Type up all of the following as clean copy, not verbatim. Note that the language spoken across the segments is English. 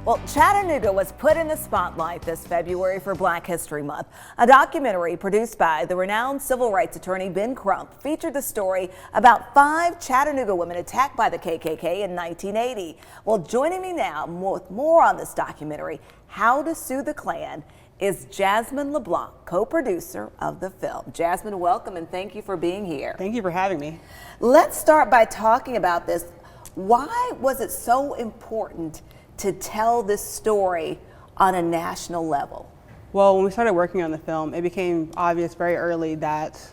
Well, Chattanooga was put in the spotlight this February for Black History Month. A documentary produced by the renowned civil rights attorney Ben Crump featured the story about 5 Chattanooga women attacked by the KKK in 1980. Well, joining me now with more on this documentary, How to Sue the Klan, is Jasmine LeBlanc, co-producer of the film. Jasmine, welcome and thank you for being here. Thank you for having me. Let's start by talking about this. Why was it so important to tell this story on a national level? Well, when we started working on the film, it became obvious very early that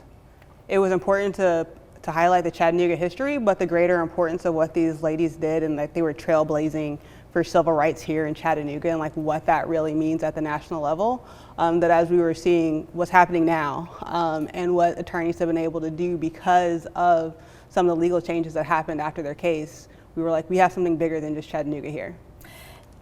it was important to highlight the Chattanooga history, but the greater importance of what these ladies did and that they were trailblazing for civil rights here in Chattanooga and like what that really means at the national level. That as we were seeing what's happening now and what attorneys have been able to do because of some of the legal changes that happened after their case, we were like, we have something bigger than just Chattanooga here.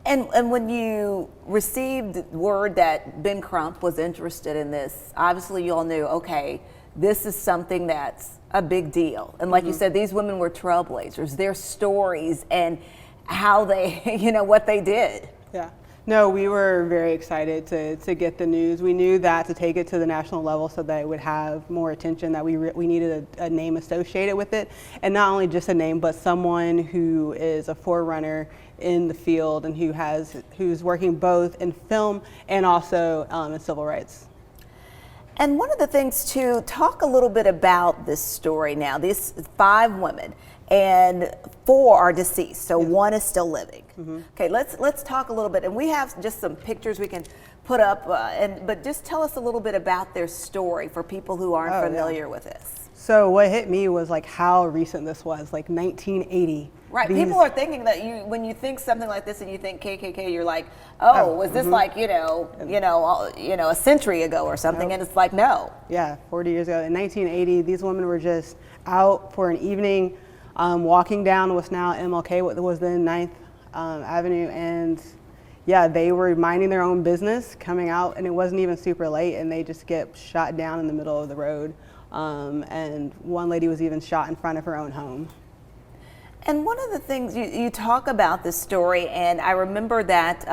And when you received word that Ben Crump was interested in this, obviously you all knew, okay, this is something that's a big deal. And like you said, these women were trailblazers, their stories and how they, what they did. Yeah. No, we were very excited to get the news. We knew that to take it to the national level so that it would have more attention, that we needed a name associated with it. And not only just a name, but someone who is a forerunner in the field and who's working both in film and also in civil rights. And one of the things to talk a little bit about this story now, these 5 women and 4 are deceased, so yes. 1 is still living. Okay, let's talk a little bit, and we have just some pictures we can put up, but just tell us a little bit about their story for people who aren't familiar with this. So what hit me was like how recent this was, like 1980. Right, people are thinking that when you think something like this and you think KKK, you're like, oh, was this like a century ago or something? And it's like, no. Yeah, 40 years ago. In 1980, these women were just out for an evening, walking down what's now MLK, what was then 9th Avenue, and yeah, they were minding their own business, coming out, and it wasn't even super late, and they just get shot down in the middle of the road. And one lady was even shot in front of her own home. And one of the things you talk about this story, and I remember that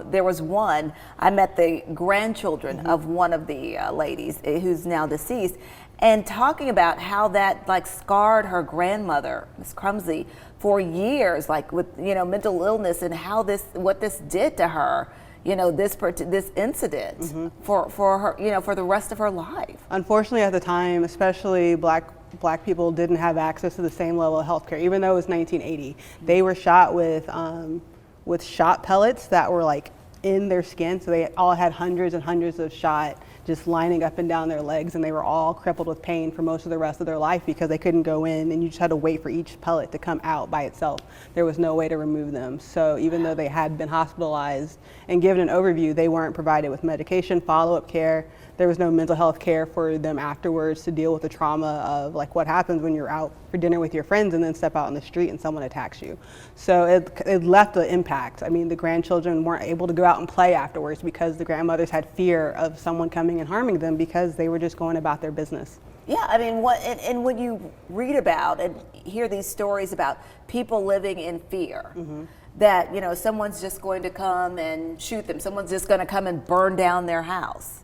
there was one, I met the grandchildren of one of the ladies who's now deceased, and talking about how that like scarred her grandmother, Miss Crumsey, for years, like with mental illness, and how what this did to her. This incident for her, for the rest of her life. Unfortunately, at the time, especially black people didn't have access to the same level of healthcare, even though it was 1980. They were shot with shot pellets that were like in their skin, so they all had hundreds and hundreds of shot just lining up and down their legs, and they were all crippled with pain for most of the rest of their life because they couldn't go in, and you just had to wait for each pellet to come out by itself. There was no way to remove them. So even though they had been hospitalized and given an overview, they weren't provided with medication, follow-up care. There was no mental health care for them afterwards to deal with the trauma of like what happens when you're out for dinner with your friends and then step out on the street and someone attacks you. So it left an impact. I mean, the grandchildren weren't able to go out and play afterwards because the grandmothers had fear of someone coming and harming them because they were just going about their business. Yeah, I mean, and when you read about and hear these stories about people living in fear, that someone's just going to come and shoot them, someone's just going to come and burn down their house,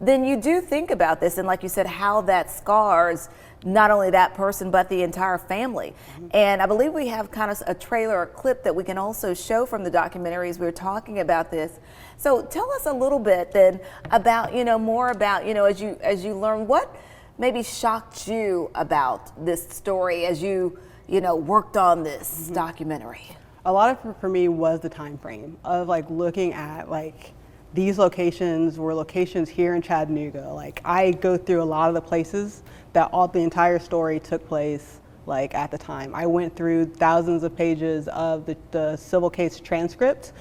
then you do think about this, and like you said, how that scars not only that person but the entire family. And I believe we have kind of a trailer or clip that we can also show from the documentary as we were talking about this. So tell us a little bit then about more about as you learn, what maybe shocked you about this story as you worked on this documentary. A lot of it for me was the time frame of like looking at like these locations were locations here in Chattanooga. Like I go through a lot of the places that the entire story took place like at the time. I went through thousands of pages of the civil case transcript.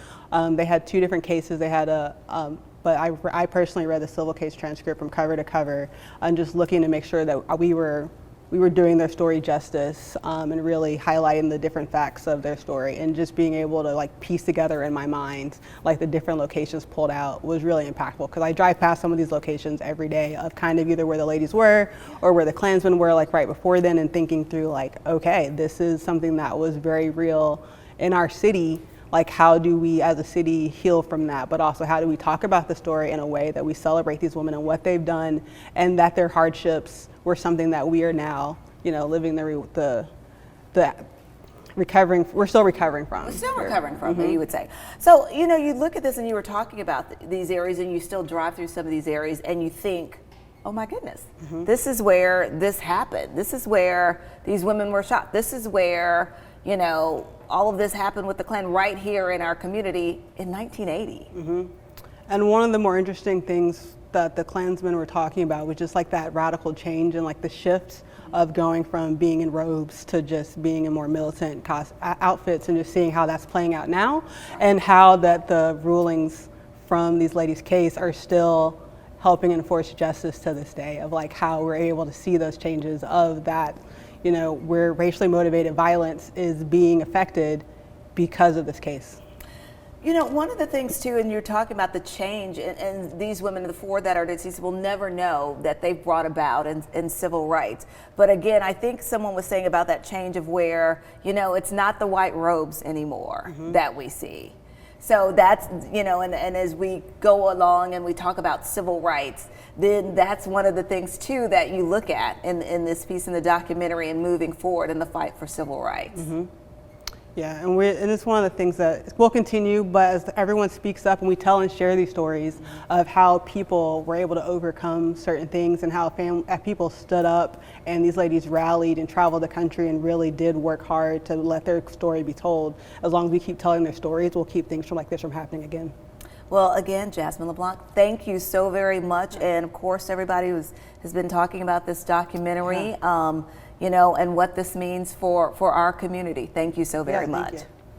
They had 2 different cases. They had but I personally read the civil case transcript from cover to cover, and just looking to make sure that we were doing their story justice, and really highlighting the different facts of their story, and just being able to like piece together in my mind like the different locations pulled out was really impactful, because I drive past some of these locations every day of kind of either where the ladies were or where the Klansmen were like right before then, and thinking through like, okay, this is something that was very real in our city like how do we as a city heal from that, but also how do we talk about the story in a way that we celebrate these women and what they've done, and that their hardships were something that we are now, living the recovering, we're still recovering from. We're still recovering from, you would say. So, you look at this and you were talking about these areas, and you still drive through some of these areas and you think, oh my goodness, this is where this happened. This is where these women were shot. This is where, all of this happened with the Klan right here in our community in 1980. And one of the more interesting things that the Klansmen were talking about was just like that radical change and like the shift of going from being in robes to just being in more militant outfits, and just seeing how that's playing out now, and how that the rulings from these ladies' case are still helping enforce justice to this day, of like how we're able to see those changes of that, where racially motivated violence is being affected because of this case. One of the things too, and you're talking about the change, and these women, the four that are deceased, will never know that they've brought about in civil rights. But again, I think someone was saying about that change of where, it's not the white robes anymore that we see. So that's, and as we go along and we talk about civil rights, then that's one of the things too that you look at in this piece in the documentary and moving forward in the fight for civil rights. Yeah, and it's one of the things that will continue, but as everyone speaks up and we tell and share these stories of how people were able to overcome certain things, and how people stood up and these ladies rallied and traveled the country and really did work hard to let their story be told. As long as we keep telling their stories, we'll keep things like this from happening again. Well, again, Jasmine LeBlanc, thank you so very much. And of course, everybody has been talking about this documentary. And what this means for our community. Thank you so very much.